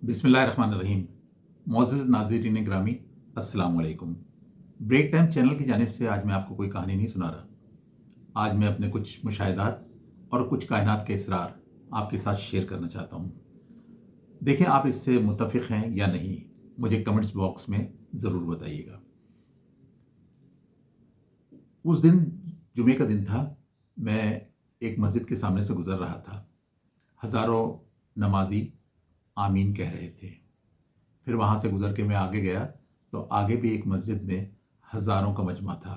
बिस्मिल्लाहिर्रहमानिर्रहीम। मोअज़्ज़िज़ नाज़रीन ग्रामी, अस्सलाम वालेकुम। ब्रेक टाइम चैनल की जानिब से आज मैं आपको कोई कहानी नहीं सुना रहा। आज मैं अपने कुछ मुशाहिदात और कुछ कायनात के इसरार आपके साथ शेयर करना चाहता हूँ। देखें आप इससे मुत्तफ़िक़ हैं या नहीं, मुझे कमेंट्स बॉक्स में ज़रूर बताइएगा। उस दिन जुमे का दिन था। मैं एक मस्जिद के सामने से गुज़र रहा था। हज़ारों नमाजी आमीन कह रहे थे। फिर वहाँ से गुज़र के मैं आगे गया तो आगे भी एक मस्जिद में हज़ारों का मजमा था।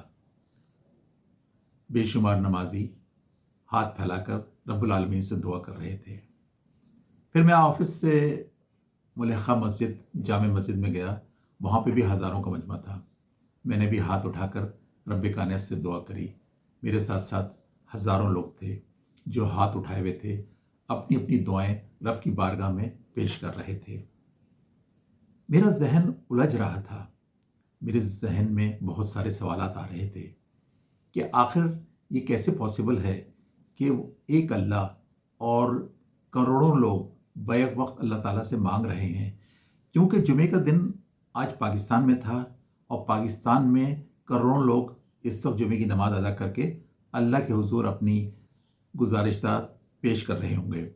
बेशुमार नमाजी हाथ फैलाकर रब्बुल आलमीन से दुआ कर रहे थे। फिर मैं ऑफिस से मुल्खा मस्जिद जामे मस्जिद में गया, वहाँ पे भी हज़ारों का मजमा था। मैंने भी हाथ उठाकर रब्बे कायनात से दुआ करी। मेरे साथ साथ हज़ारों लोग थे जो हाथ उठाए हुए थे, अपनी अपनी दुआएं रब की बारगाह में पेश कर रहे थे। मेरा जहन उलझ रहा था। मेरे जहन में बहुत सारे सवालात आ रहे थे कि आखिर ये कैसे पॉसिबल है कि एक अल्लाह और करोड़ों लोग बैक वक्त अल्लाह ताला से मांग रहे हैं। क्योंकि जुमे का दिन आज पाकिस्तान में था और पाकिस्तान में करोड़ों लोग इस वक्त जुमे की नमाज अदा करके अल्लाह के हुजूर अपनी गुजारिशता पेश कर रहे होंगे।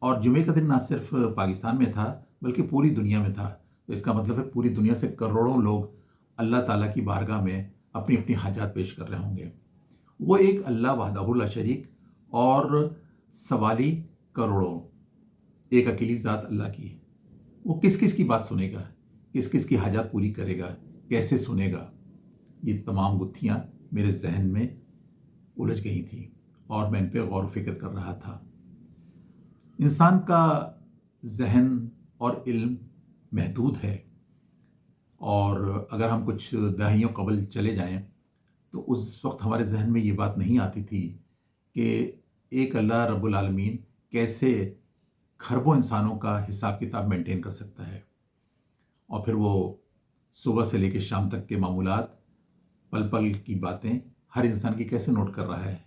और जुमे का दिन ना सिर्फ पाकिस्तान में था बल्कि पूरी दुनिया में था। तो इसका मतलब है पूरी दुनिया से करोड़ों लोग अल्लाह ताला की बारगाह में अपनी अपनी हाजात पेश कर रहे होंगे। वो एक अल्लाह वहदहू ला शरीक और सवाली करोड़ों, एक अकेली ज़ात अल्लाह की। वो किस किस की बात सुनेगा, किस किस की हाजात पूरी करेगा, कैसे सुनेगा, ये तमाम गुत्थियाँ मेरे जहन में उलझ गई थी और मैं इन पर गौर फिक्र कर रहा था। इंसान का जहन और इल्म महदूद है, और अगर हम कुछ दहाइयों कबल चले जाएं तो उस वक्त हमारे जहन में ये बात नहीं आती थी कि एक अल्लाह रब्बुल आलमीन कैसे खरबों इंसानों का हिसाब किताब मेंटेन कर सकता है। और फिर वो सुबह से लेकर शाम तक के मामूलात, पल पल की बातें हर इंसान की कैसे नोट कर रहा है।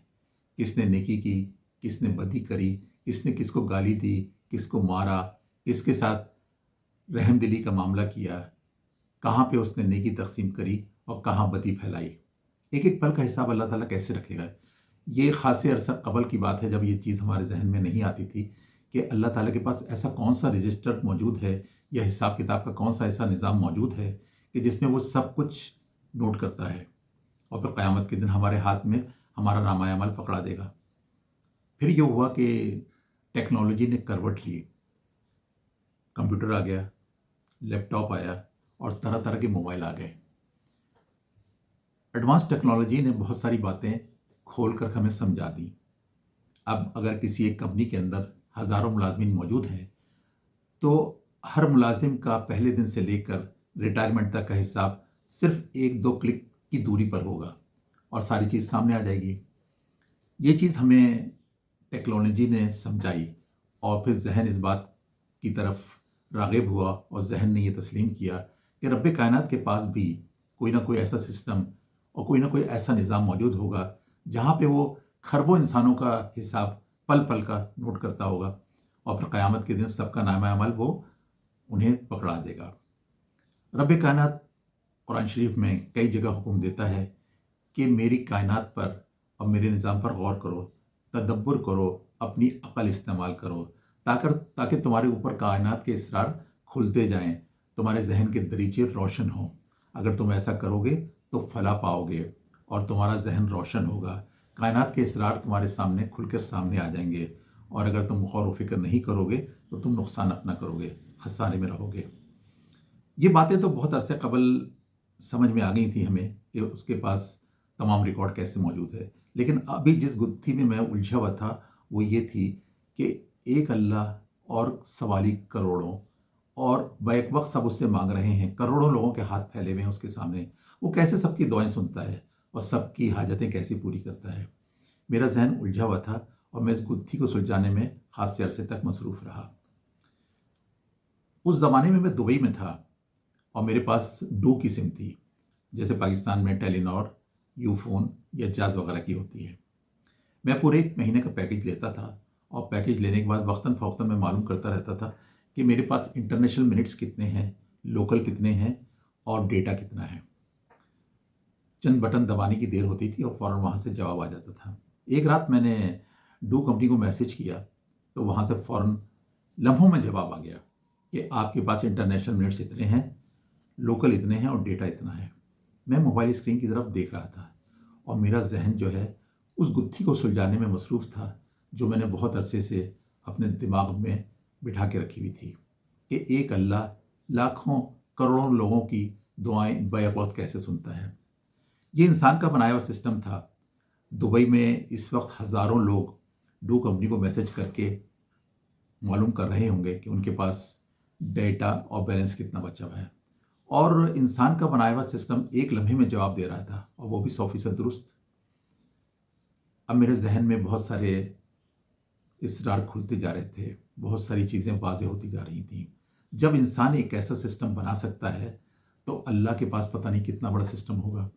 किसने नेकी की, किसने बदी करी, किसने किसको गाली दी, किसको मारा, किसके साथ रहमदिली का मामला किया, कहाँ पे उसने नेकी तकसीम करी और कहाँ बदी फैलाई। एक एक पल का हिसाब अल्लाह ताला कैसे रखेगा। ये खासे अरसा कबल की बात है जब ये चीज़ हमारे जहन में नहीं आती थी कि अल्लाह ताला के पास ऐसा कौन सा रजिस्टर मौजूद है या हिसाब किताब का कौन सा ऐसा निज़ाम मौजूद है कि जिसमें वो सब कुछ नोट करता है और फिर क़यामत के दिन हमारे हाथ में हमारा नामा अमल पकड़ा देगा। फिर ये हुआ कि टेक्नोलॉजी ने करवट ली। कंप्यूटर आ गया, लैपटॉप आया और तरह तरह के मोबाइल आ गए। एडवांस टेक्नोलॉजी ने बहुत सारी बातें खोल कर हमें समझा दी। अब अगर किसी एक कंपनी के अंदर हज़ारों मुलाजमीन मौजूद हैं तो हर मुलाजिम का पहले दिन से लेकर रिटायरमेंट तक का हिसाब सिर्फ एक दो क्लिक की दूरी पर होगा और सारी चीज़ सामने आ जाएगी। ये चीज़ हमें टेक्नोलॉजी ने समझाई और फिर जहन इस बात की तरफ राग़िब हुआ और जहन ने ये तस्लीम किया कि रब्बे कायनात के पास भी कोई ना कोई ऐसा सिस्टम और कोई ना कोई ऐसा निज़ाम मौजूद होगा जहाँ पे वो खरबों इंसानों का हिसाब पल पल का नोट करता होगा और फिर क़यामत के दिन सबका नामा अमल वो उन्हें पकड़ा देगा। रब्बे कायनात कुरान शरीफ में कई जगह हुक्म देता है कि मेरी कायनात पर और मेरे निज़ाम पर गौर करो, तदब्बर करो, अपनी अक़ल इस्तेमाल करो ताकि तुम्हारे ऊपर कायनात के इसरार खुलते जाएं, तुम्हारे जहन के दरीचे रोशन हों। अगर तुम ऐसा करोगे तो फला पाओगे और तुम्हारा जहन रोशन होगा, कायनात के इसरार तुम्हारे सामने खुलकर सामने आ जाएंगे। और अगर तुम गौर व फिक्र नहीं करोगे तो तुम नुकसान अपना करोगे, खसारे में रहोगे। ये बातें तो बहुत अरसे कबल समझ में आ गई थी हमें कि उसके पास तमाम रिकॉर्ड कैसे मौजूद है, लेकिन अभी जिस गुत्थी में मैं उलझा हुआ था वो ये थी कि एक अल्लाह और सवाली करोड़ों, और बैक वक्त सब उससे मांग रहे हैं। करोड़ों लोगों के हाथ फैले हुए हैं उसके सामने। वो कैसे सबकी दुआएं सुनता है और सबकी हाजतें कैसे पूरी करता है। मेरा जहन उलझा हुआ था और मैं इस गुत्थी को सुलझाने में खास अरसे तक मसरूफ़ रहा। उस ज़माने में मैं दुबई में था और मेरे पास डू की सिम थी, जैसे पाकिस्तान में टेलीनॉर, यूफोन या जाज वगैरह की होती है। मैं पूरे एक महीने का पैकेज लेता था और पैकेज लेने के बाद वक्तन फ़ौक्तन मैं मालूम करता रहता था کہ میرے پاس انٹرنیشنل منٹس کتنے ہیں, لوکل کتنے ہیں اور ڈیٹا کتنا ہے. چند بٹن دبانے کی دیر ہوتی تھی اور فوراً وہاں سے جواب آ جاتا تھا. ایک رات میں نے ڈو کمپنی کو میسج کیا تو وہاں سے فوراً لمحوں میں جواب آ گیا کہ آپ کے پاس انٹرنیشنل منٹس اتنے ہیں, لوکل اتنے ہیں اور ڈیٹا اتنا ہے. میں موبائل اسکرین کی طرف دیکھ رہا تھا اور میرا ذہن جو ہے اس گتھی کو سلجھانے میں مصروف تھا جو میں نے بہت عرصے سے اپنے دماغ میں بٹھا کے رکھی ہوئی تھی کہ ایک اللہ لاکھوں کروڑوں لوگوں کی دعائیں بیک وقت کیسے سنتا ہے. یہ انسان کا بنایا ہوا سسٹم تھا. دبئی میں اس وقت ہزاروں لوگ ڈو کمپنی کو میسج کر کے معلوم کر رہے ہوں گے کہ ان کے پاس ڈیٹا اور بیلنس کتنا بچا ہوا ہے, اور انسان کا بنایا ہوا سسٹم ایک لمحے میں جواب دے رہا تھا اور وہ بھی 100% درست. اب میرے ذہن میں بہت سارے اسرار کھلتے جا رہے تھے, بہت ساری چیزیں واضح ہوتی جا رہی تھیں. جب انسان ایک ایسا سسٹم بنا سکتا ہے تو اللہ کے پاس پتہ نہیں کتنا بڑا سسٹم ہوگا.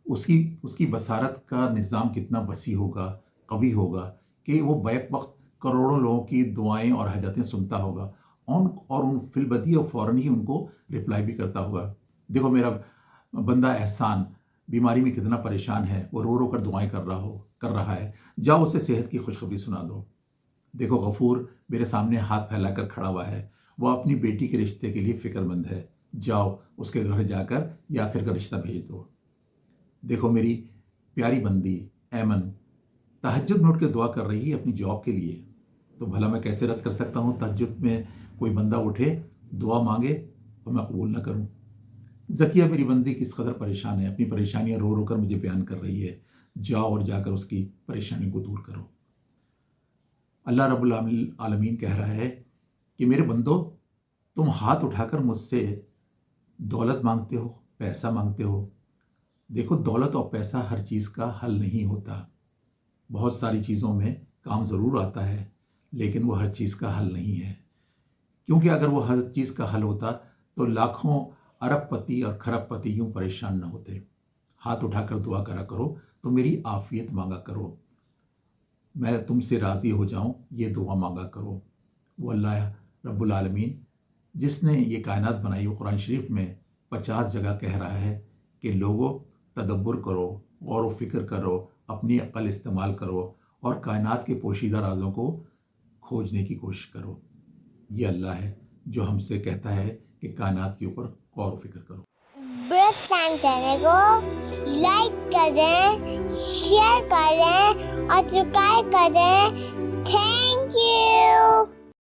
اس کی بصارت کا نظام کتنا وسیع ہوگا, قوی ہوگا کہ وہ بیک وقت کروڑوں لوگوں کی دعائیں اور حاجتیں سنتا ہوگا اور ان فی البدیہہ اور فوراً ہی ان کو رپلائی بھی کرتا ہوگا. دیکھو میرا بندہ احسان بیماری میں کتنا پریشان ہے, وہ رو رو کر دعائیں کر رہا ہے, جاؤ اسے صحت کی خوشخبری سنا دو. دیکھو غفور میرے سامنے ہاتھ پھیلا کر کھڑا ہوا ہے, وہ اپنی بیٹی کے رشتے کے لیے فکر مند ہے, جاؤ اس کے گھر جا کر یاسر کا رشتہ بھیج دو. دیکھو میری پیاری بندی ایمن تہجد میں اٹھ کے دعا کر رہی ہے اپنی جاب کے لیے, تو بھلا میں کیسے رد کر سکتا ہوں تہجد میں کوئی بندہ اٹھے دعا مانگے اور میں قبول نہ کروں. ذکیہ میری بندی کس قدر پریشان ہے, اپنی پریشانیاں رو رو کر مجھے بیان کر رہی ہے, جاؤ اور جا کر اس کی پریشانی کو دور کرو. اللہ رب العالمین کہہ رہا ہے کہ میرے بندو تم ہاتھ اٹھا کر مجھ سے دولت مانگتے ہو, پیسہ مانگتے ہو. دیکھو دولت اور پیسہ ہر چیز کا حل نہیں ہوتا. بہت ساری چیزوں میں کام ضرور آتا ہے لیکن وہ ہر چیز کا حل نہیں ہے, کیونکہ اگر وہ ہر چیز کا حل ہوتا تو لاکھوں ارب پتی اور کھرب پتی یوں پریشان نہ ہوتے. ہاتھ اٹھا کر دعا کرا کرو تو میری عافیت مانگا کرو, میں تم سے راضی ہو جاؤں یہ دعا مانگا کرو. وہ اللہ رب العالمین جس نے یہ کائنات بنائی وہ قرآن شریف میں 50 جگہ کہہ رہا ہے کہ لوگوں تدبر کرو, غور و فکر کرو, اپنی عقل استعمال کرو اور کائنات کے پوشیدہ رازوں کو کھوجنے کی کوشش کرو. یہ اللہ ہے جو ہم سے کہتا ہے کہ کائنات کے اوپر غور و فکر کرو. برک ٹائم چینل کو لائک کریں, شیئر کریں اور سبسکرائب کریں. Thank you.